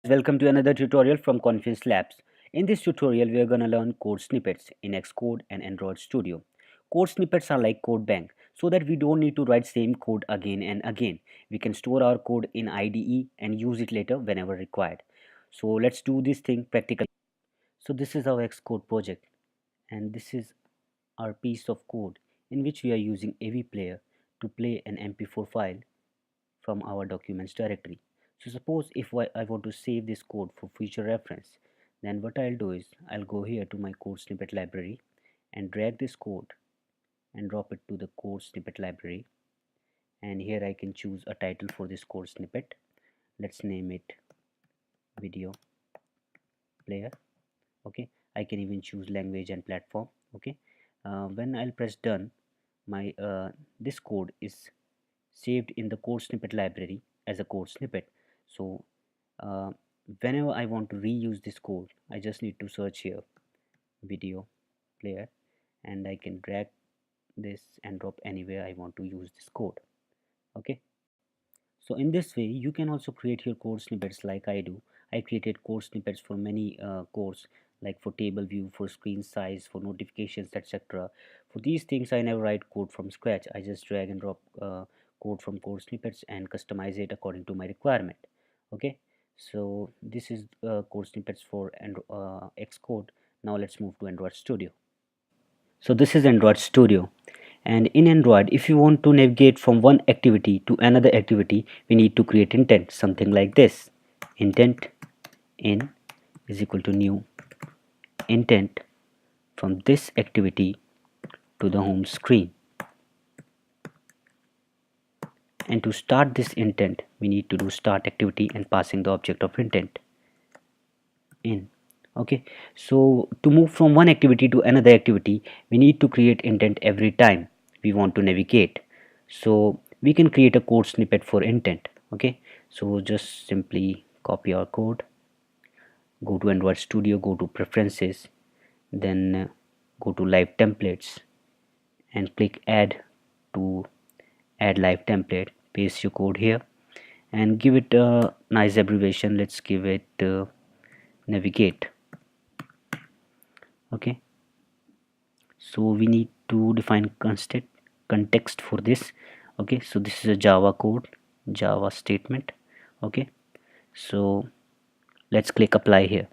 Welcome to another tutorial from Confidence Labs. In this tutorial, we are going to learn code snippets in Xcode and Android Studio. Code snippets are like code bank, so that we don't need to write same code again and again. We can store our code in IDE and use it later whenever required. So let's do this thing practically. So this is our Xcode project, and this is our piece of code in which we are using AV Player to play an MP4 file from our documents directory. So suppose if I want to save this code for future reference, then what I'll do is I'll go here to my code snippet library and drag this code and drop it to the code snippet library. And here I can choose a title for this code snippet. Let's name it video player. Okay, I can even choose language and platform. Okay, when I'll press done, my this code is saved in the code snippet library as a code snippet. So uh, whenever I want to reuse this code, I just need to search here video player, and I can drag this and drop anywhere I want to use this code. Okay, so in this way you can also create your code snippets like I do. I created code snippets for many codes, like for table view, for screen size, for notifications, etc. For these things I never write code from scratch. I just drag and drop code from code snippets and customize it according to my requirement. Okay, so this is code snippets for Xcode. Now let's move to Android Studio. So this is Android Studio, and in Android if you want to navigate from one activity to another activity, we need to create intent, something like this. Intent in is equal to new intent from this activity to the home screen. And to start this intent, we need to do start activity and passing the object of intent in. Okay, so to move from one activity to another activity, we need to create intent every time we want to navigate. So we can create a code snippet for intent. Okay, so just simply copy our code, go to Android Studio, go to preferences, then go to live templates and click add to add live template. Paste your code here and give it a nice abbreviation. Let's give it navigate. Okay, so we need to define constant context for this. Okay, so this is a Java code, Java statement. Okay, so let's click apply here.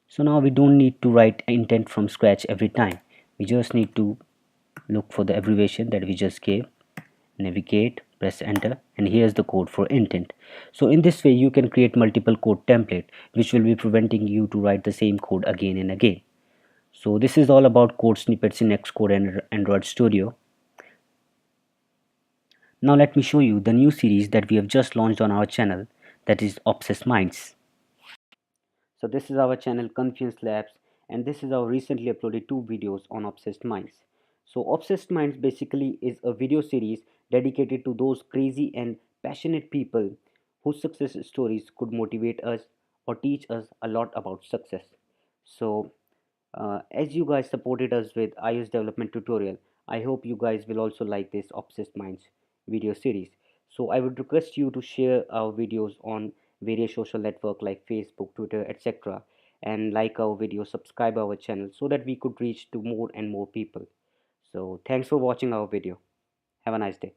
So now we don't need to write intent from scratch every time. We just need to look for the abbreviation that we just gave, navigate, press enter, and here's the code for intent. So in this way you can create multiple code template which will be preventing you to write the same code again and again. So this is all about code snippets in Xcode and Android Studio. Now let me show you the new series that we have just launched on our channel, that is Obsessed Minds. So this is our channel Confidence Labs, and this is our recently uploaded 2 videos on Obsessed Minds. So Obsessed Minds basically is a video series dedicated to those crazy and passionate people whose success stories could motivate us or teach us a lot about success. So as you guys supported us with iOS development tutorial, I hope you guys will also like this Obsessed Minds video series. So I would request you to share our videos on various social network like Facebook, Twitter, etc., and like our video, subscribe our channel so that we could reach to more and more people. So thanks for watching our video. Have a nice day.